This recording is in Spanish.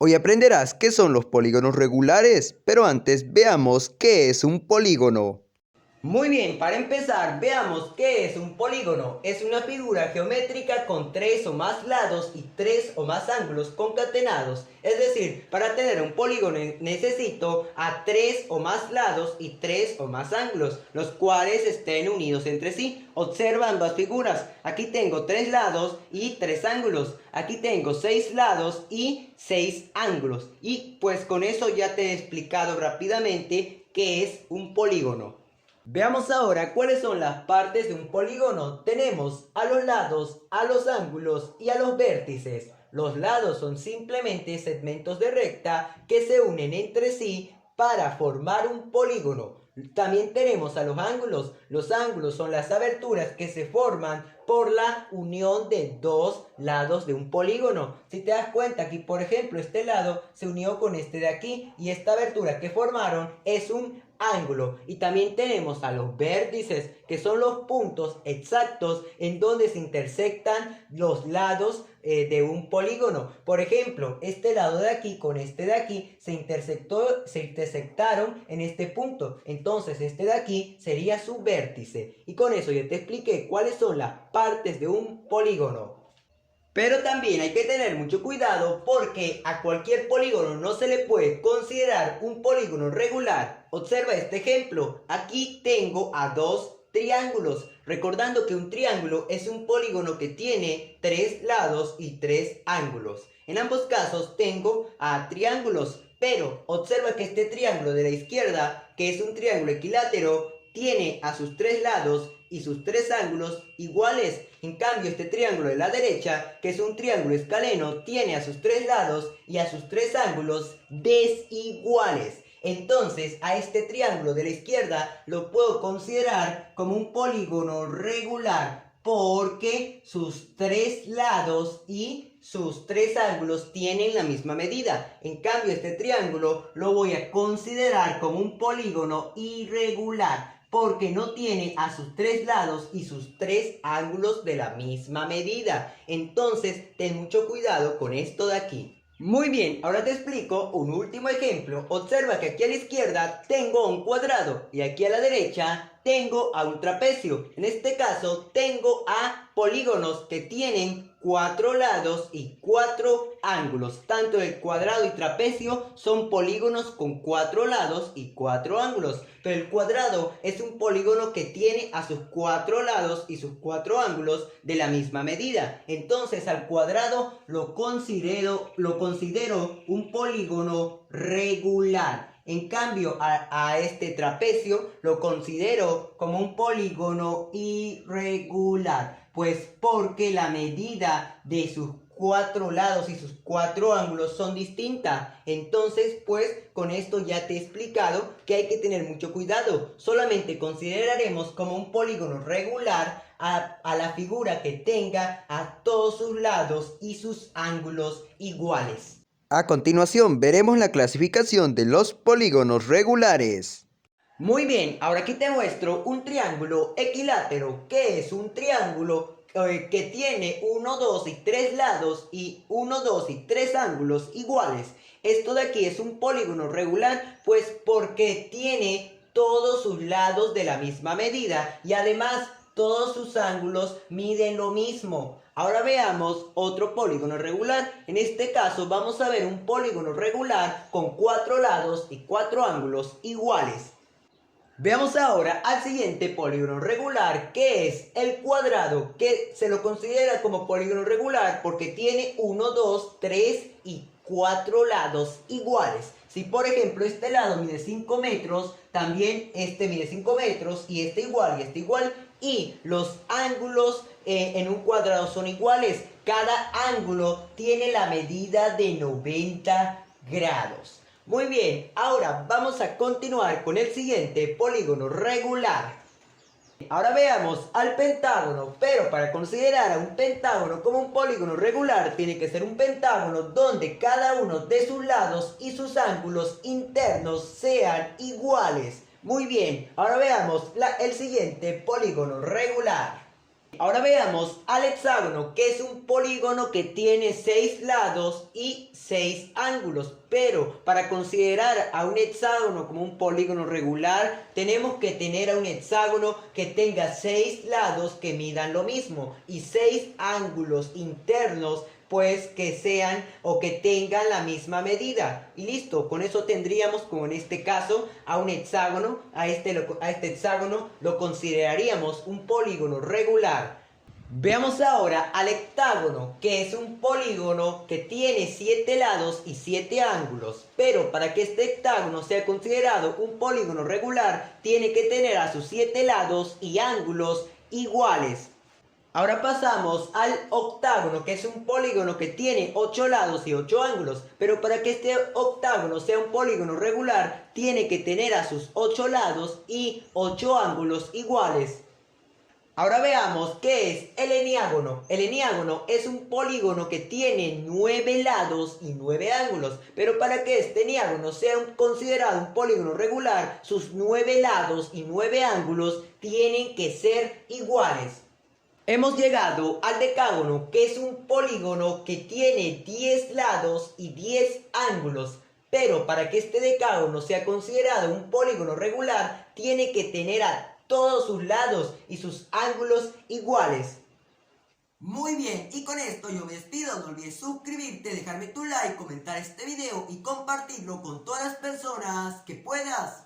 Hoy aprenderás qué son los polígonos regulares, pero antes veamos qué es un polígono. Muy bien, para empezar, veamos qué es un polígono. Es una figura geométrica con 3 o más lados y 3 o más ángulos concatenados. Es decir, para tener un polígono necesito a 3 o más lados y 3 o más ángulos, los cuales estén unidos entre sí. Observa ambas figuras. Aquí tengo 3 lados y 3 ángulos. Aquí tengo 6 lados y 6 ángulos. Y pues con eso ya te he explicado rápidamente qué es un polígono. Veamos ahora cuáles son las partes de un polígono. Tenemos a los lados, a los ángulos y a los vértices. Los lados son simplemente segmentos de recta que se unen entre sí para formar un polígono. También tenemos a los ángulos. Los ángulos son las aberturas que se forman por la unión de dos lados de un polígono. Si te das cuenta, aquí por ejemplo este lado se unió con este de aquí y esta abertura que formaron es un ángulo. Y también tenemos a los vértices, que son los puntos exactos en donde se intersectan los lados de un polígono. Por ejemplo, este lado de aquí con este de aquí se intersectaron en este punto. Entonces este de aquí sería su vértice. Y con eso yo te expliqué cuáles son las partes de un polígono. Pero también hay que tener mucho cuidado porque a cualquier polígono no se le puede considerar un polígono regular. Observa este ejemplo. Aquí tengo a dos triángulos. Recordando que un triángulo es un polígono que tiene 3 lados y 3 ángulos. En ambos casos tengo a triángulos. Pero observa que este triángulo de la izquierda, que es un triángulo equilátero, tiene a sus 3 lados y sus 3 ángulos iguales. En cambio, este triángulo de la derecha, que es un triángulo escaleno, tiene a sus 3 lados y a sus 3 ángulos desiguales. Entonces, a este triángulo de la izquierda lo puedo considerar como un polígono regular porque sus 3 lados y sus 3 ángulos tienen la misma medida. En cambio, este triángulo lo voy a considerar como un polígono irregular porque no tiene a sus 3 lados y sus 3 ángulos de la misma medida. Entonces, ten mucho cuidado con esto de aquí. Muy bien, ahora te explico un último ejemplo. Observa que aquí a la izquierda tengo un cuadrado y aquí a la derecha tengo a un trapecio. En este caso tengo a polígonos que tienen 4 lados y 4 ángulos. Tanto el cuadrado y trapecio son polígonos con 4 lados y 4 ángulos. Pero el cuadrado es un polígono que tiene a sus 4 lados y sus 4 ángulos de la misma medida. Entonces al cuadrado lo considero un polígono regular. En cambio, a este trapecio lo considero como un polígono irregular. Pues porque la medida de sus 4 lados y sus 4 ángulos son distintas. Entonces, pues, con esto ya te he explicado que hay que tener mucho cuidado. Solamente consideraremos como un polígono regular a la figura que tenga a todos sus lados y sus ángulos iguales. A continuación veremos la clasificación de los polígonos regulares. Muy bien, ahora aquí te muestro un triángulo equilátero. ¿Qué es un triángulo? Que tiene 1, 2 y 3 lados y 1, 2 y 3 ángulos iguales. Esto de aquí es un polígono regular, pues porque tiene todos sus lados de la misma medida y además todos sus ángulos miden lo mismo. Ahora veamos otro polígono regular. En este caso vamos a ver un polígono regular con 4 lados y 4 ángulos iguales. Veamos ahora al siguiente polígono regular, que es el cuadrado, que se lo considera como polígono regular porque tiene 1, 2, 3 y 4 lados iguales. Si por ejemplo este lado mide 5 metros, también este mide 5 metros y este igual y los ángulos en un cuadrado son iguales. Cada ángulo tiene la medida de 90 grados. Muy bien, ahora vamos a continuar con el siguiente polígono regular. Ahora veamos al pentágono, pero para considerar a un pentágono como un polígono regular tiene que ser un pentágono donde cada uno de sus lados y sus ángulos internos sean iguales. Muy bien, ahora veamos el siguiente polígono regular. Ahora veamos al hexágono, que es un polígono que tiene 6 lados y 6 ángulos. Pero para considerar a un hexágono como un polígono regular, tenemos que tener a un hexágono que tenga 6 lados que midan lo mismo y 6 ángulos internos pues que sean o que tengan la misma medida. Y listo, con eso tendríamos, como en este caso, a un hexágono. A este hexágono lo consideraríamos un polígono regular. Veamos ahora al hectágono, que es un polígono que tiene 7 lados y 7 ángulos. Pero para que este hectágono sea considerado un polígono regular, tiene que tener a sus 7 lados y ángulos iguales. Ahora pasamos al octágono, que es un polígono que tiene 8 lados y 8 ángulos. Pero para que este octágono sea un polígono regular, tiene que tener a sus 8 lados y 8 ángulos iguales. Ahora veamos qué es el eniágono. El eniágono es un polígono que tiene 9 lados y 9 ángulos. Pero para que este eniágono sea considerado un polígono regular, sus 9 lados y 9 ángulos tienen que ser iguales. Hemos llegado al decágono, que es un polígono que tiene 10 lados y 10 ángulos. Pero para que este decágono sea considerado un polígono regular, tiene que tener a todos sus lados y sus ángulos iguales. Muy bien, y con esto yo me despido. No olvides suscribirte, dejarme tu like, comentar este video y compartirlo con todas las personas que puedas.